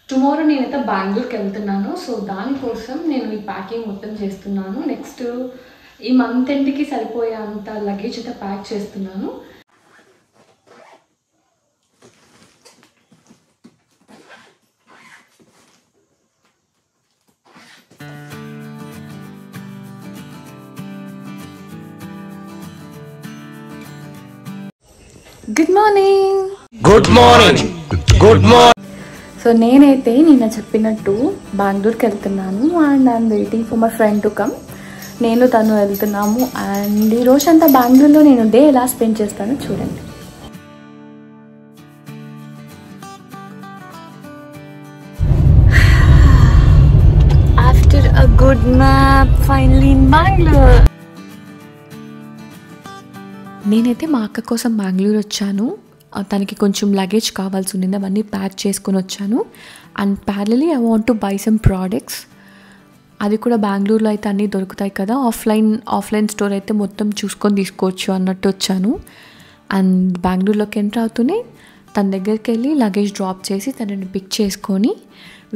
Tomorrow నేనైతే బెంగళూరుకి వెళ్తున్నాను. సో దానికోసం నేను ఈ ప్యాకింగ్ మొత్తం చేస్తున్నాను. నెక్స్ట్ ఈ మంత్ ఎండ్కి సరిపోయే అంత లగేజ్ అయితే ప్యాక్ చేస్తున్నాను. Good morning. Good morning. Good morning. So నేనైతే నిన్న చెప్పినట్టు బెంగళూరుకి వెళ్తున్నాను and I'm waiting for my friend to come. నేను తను వెళ్తున్నాము అండ్ ఈ రోజంతా బెంగళూరులో నేను డే ఎలా స్పెండ్ చేస్తానో చూడండి. After a good map finally in Bengaluru. నేనైతే మా అక్క కోసం బెంగళూరు వచ్చాను. తనకి కొంచెం లగేజ్ కావాల్సి ఉండింది, అవన్నీ ప్యాక్ చేసుకొని వచ్చాను. And ప్యారలీ I want to buy some products. అది కూడా బెంగళూరులో అయితే అన్నీ దొరుకుతాయి కదా, ఆఫ్లైన్ స్టోర్ అయితే మొత్తం చూసుకొని తీసుకోవచ్చు అన్నట్టు వచ్చాను. అండ్ బెంగళూరులోకి ఎంటర్ అవుతూనే తన దగ్గరికి వెళ్ళి లగేజ్ డ్రాప్ చేసి తనని పిక్ చేసుకొని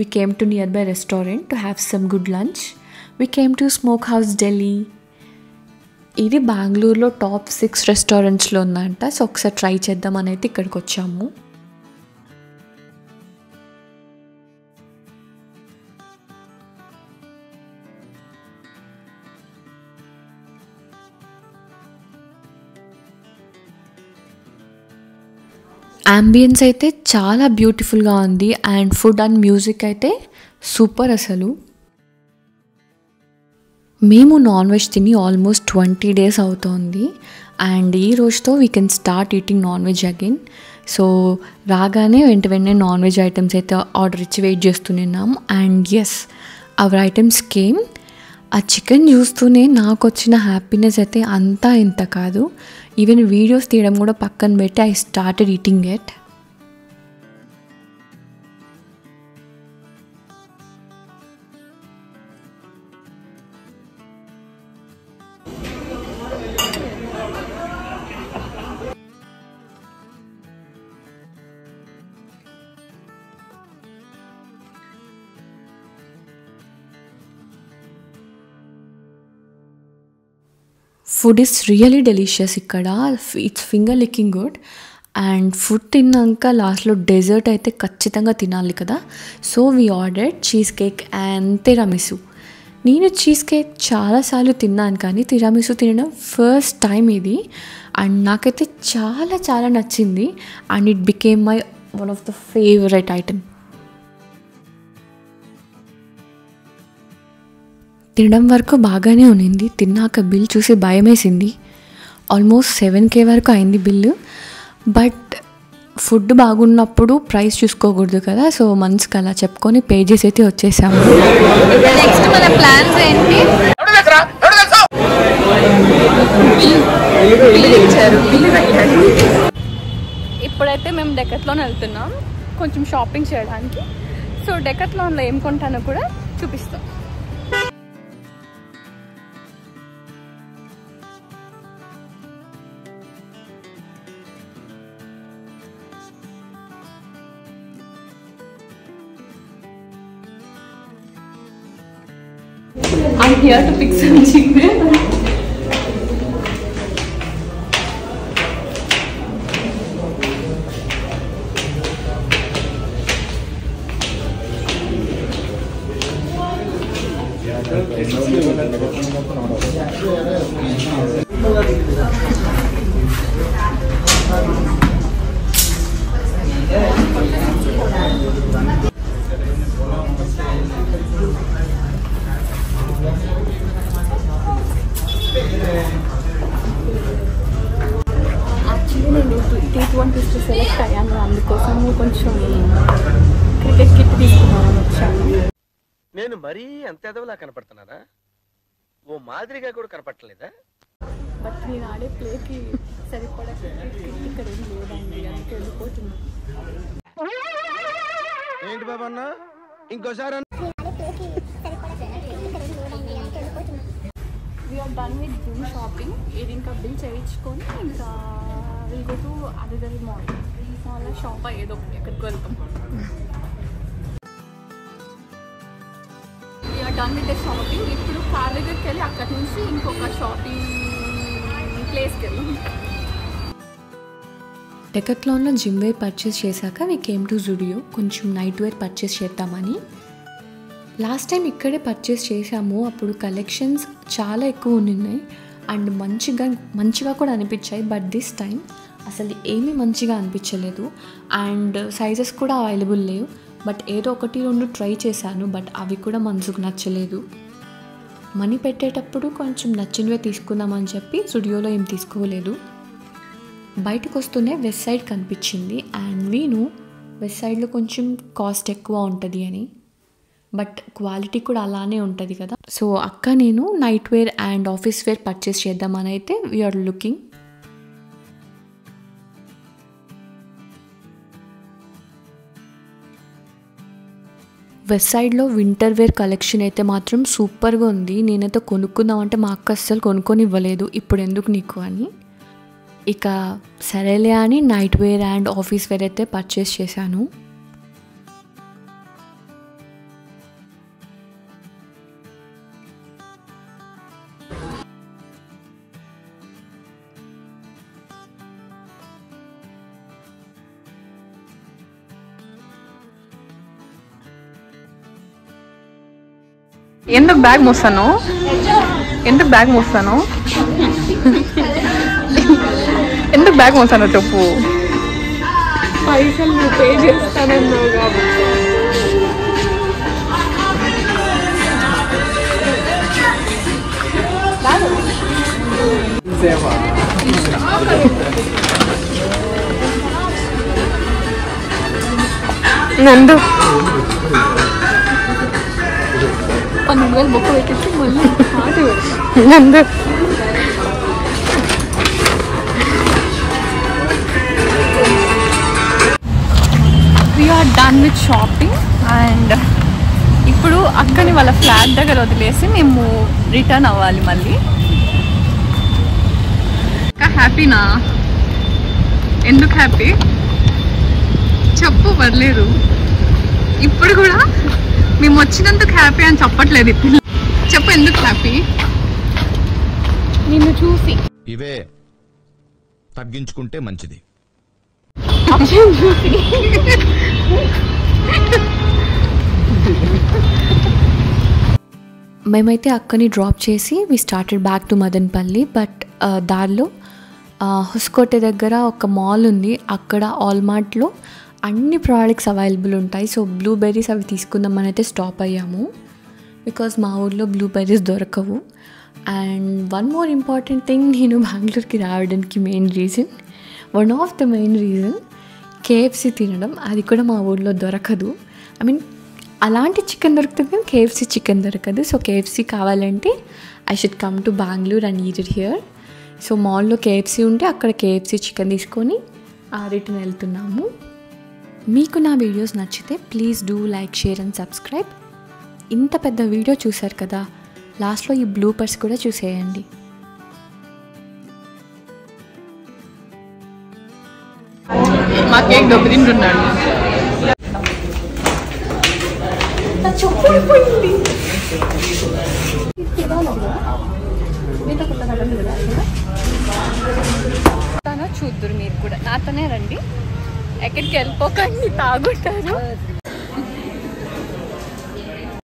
we came to near by restaurant to have some good lunch. We came to smoke house Delhi. ఇది బెంగళూరులో టాప్ 6 రెస్టారెంట్స్లో ఉందంట. సో ఒకసారి ట్రై చేద్దామని అయితే ఇక్కడికి వచ్చాము. అంబియన్స్ అయితే చాలా బ్యూటిఫుల్గా ఉంది అండ్ ఫుడ్ అండ్ మ్యూజిక్ అయితే సూపర్ అసలు. మేము నాన్ వెజ్ తిని ఆల్మోస్ట్ 20 days అవుతోంది అండ్ ఈ రోజుతో we can start eating non veg again. So రాగానే వెంటనే నాన్ వెజ్ ఐటమ్స్ అయితే ఆర్డర్ ఇచ్చి వెయిట్ చేస్తున్నాం. And yes, our items came. ఆ చికెన్ చూస్తూనే నాకు వచ్చిన హ్యాపీనెస్ అయితే అంతా ఇంత కాదు. ఈవెన్ వీడియోస్ తీయడం కూడా పక్కన పెట్టి I started eating it. Food is really delicious ఇక్కడ. It's finger licking good. And food తిన్నాక లాస్ట్లో డెజర్ట్ అయితే ఖచ్చితంగా తినాలి కదా. So we ordered cheesecake and tiramisu. నేను చీజ్ కేక్ చాలాసార్లు తిన్నాను కానీ తిరామిసు తినడం ఫస్ట్ టైం ఇది. అండ్ నాకైతే చాలా చాలా నచ్చింది and it became my one of the favourite item. తినడం వరకు బాగానే ఉన్నింది. తిన్నాక బిల్ చూసి భయం వేసింది. ఆల్మోస్ట్ 7K వరకు అయింది బిల్లు. బట్ ఫుడ్ బాగున్నప్పుడు ప్రైస్ చూసుకోకూడదు కదా, సో మనసుకి అలా చెప్పుకొని పే చేసి అయితే వచ్చేసాము. నెక్స్ట్ మన ప్లాన్స్ ఏంటి? ఇప్పుడైతే మేము డెకత్లాన్ వెళ్తున్నాం కొంచెం షాపింగ్ చేయడానికి. సో డెకత్లాన్లో ఏం కొంటానో కూడా చూపిస్తాం. I'm here to pick some chicken. T20 select అయ్యాను. అందుకోసం కొంచెం క్రికెట్ కిట్ తీసుకున్నాను వచ్చాను. నేను మరీ అంత ఎదవలా కనపడుతున్నానా? ఓ మాదిరిగా కూడా కనపడలేదా? బట్ నేను ఆడే ప్లేకి సరిపడా క్రికెట్ కిట్ ఇక్కడ ఏం లేదండి, అందుకే వెళ్ళిపోతున్నా. ఏంటి బాబన్న ఇంకోసారి? We are done with Zoom shopping. ఇది ఇంకా బిల్ చేయించుకొని ఇంకా we'll go to other mall. చాలా షాప్ ఏదో ఒకటి ఎక్కడికి వెళ్తాం. Done with the shopping. ఇప్పుడు కార్ దగ్గరికి వెళ్ళి అక్కడి నుంచి ఇంకొక షాపింగ్ ప్లేస్కి వెళ్ళాం. డెకాథ్లాన్లో జిమ్ వేర్ పర్చేస్ చేశాక వీ కేమ్ టు జుడియో కొంచెం నైట్ వేర్ పర్చేస్ చేద్దామని. లాస్ట్ టైం ఇక్కడే పర్చేస్ చేసాము. అప్పుడు కలెక్షన్స్ చాలా ఎక్కువ ఉన్నాయి అండ్ మంచిగా కూడా అనిపించాయి. బట్ దిస్ టైం అసలు ఏమీ మంచిగా అనిపించలేదు అండ్ సైజెస్ కూడా అవైలబుల్ లేవు. బట్ ఏదో 1-2 ట్రై చేశాను, బట్ అవి కూడా మనసుకు నచ్చలేదు. మనీ పెట్టేటప్పుడు కొంచెం నచ్చినవే తీసుకుందామని చెప్పి జుడియోలో ఏం తీసుకోలేదు. బయటకు వస్తూనే వెస్ట్ సైడ్ కనిపించింది అండ్ నేను వెస్ట్ సైడ్లో కొంచెం కాస్ట్ ఎక్కువ ఉంటుంది అని, బట్ క్వాలిటీ కూడా అలానే ఉంటుంది కదా. సో అక్క నేను night wear and office wear purchase చేద్దామని అయితే వీఆర్ లుకింగ్. వెస్ట్ సైడ్లో వింటర్ వేర్ కలెక్షన్ అయితే మాత్రం సూపర్గా ఉంది. నేనైతే కొనుక్కుందామంటే మా అక్క అస్సలు కొనుక్కొని ఇవ్వలేదు, ఇప్పుడు ఎందుకు నీకు అని. ఇక సరేలే అని night wear and office wear అయితే పర్చేస్ చేశాను. ఎందుకు బ్యాగ్ మోస్తాను ఎందుకు బ్యాగ్ మోస్తాను చెప్పు. పైసలు నువ్వు పే చేస్తానన్నావు కాబట్టి. నందు 12,000 బొక్క పెట్టేసి మళ్ళీ నందు we are done with shopping and ఇప్పుడు అక్కని వాళ్ళ ఫ్లాట్ దగ్గర వదిలేసి మేము రిటర్న్ అవ్వాలి మళ్ళీ. హ్యాపీనా? ఎందుకు హ్యాపీ చెప్పు, పర్లేదు. ఇప్పుడు కూడా మేము వచ్చినందుకు హ్యాపీ అని చెప్పట్లేదు. ఇప్పుడు చెప్పు ఎందుకు హ్యాపీ? నిన్ను చూసి. ఇవే తగ్గించుకుంటే మంచిది. మేమైతే అక్కని డ్రాప్ చేసి we started back to Madanapalle. But దారిలో హుస్కోటే దగ్గర ఒక మాల్ ఉంది, అక్కడ ఆల్మార్ట్లో అన్ని ప్రోడక్ట్స్ అవైలబుల్ ఉంటాయి. సో బ్లూబెర్రీస్ అవి తీసుకుందామని అయితే స్టాప్ అయ్యాము, బికాజ్ మా ఊర్లో బ్లూబెర్రీస్ దొరకవు. And one more important thing, నేను బెంగళూరుకి రావడానికి one of the main reason KFC తినడం. అది కూడా మా ఊర్లో దొరకదు. ఐ మీన్ అలాంటి చికెన్ దొరుకుతుంది కానీ కేఎఫ్సీ చికెన్ దొరకదు. సో కేఎఫ్సీ కావాలంటే I should come to Bengaluru and eat it here. So మాల్లో కేఎఫ్సీ ఉంటే అక్కడ కేఎఫ్సీ చికెన్ తీసుకొని రిటర్న్ వెళ్తున్నాము. మీకు నా వీడియోస్ నచ్చితే please do like, share and subscribe. ఇంత పెద్ద వీడియో చూశారు కదా, లాస్ట్లో ఈ బ్లూపర్స్ కూడా చూసేయండి. మా కేక్ దొబ్బతింటున్నాడు. చూద్దరు మీరు కూడా, నాతోనే రండి, ఎక్కడికి వెళ్ళిపోకండి, తాగుంటారు.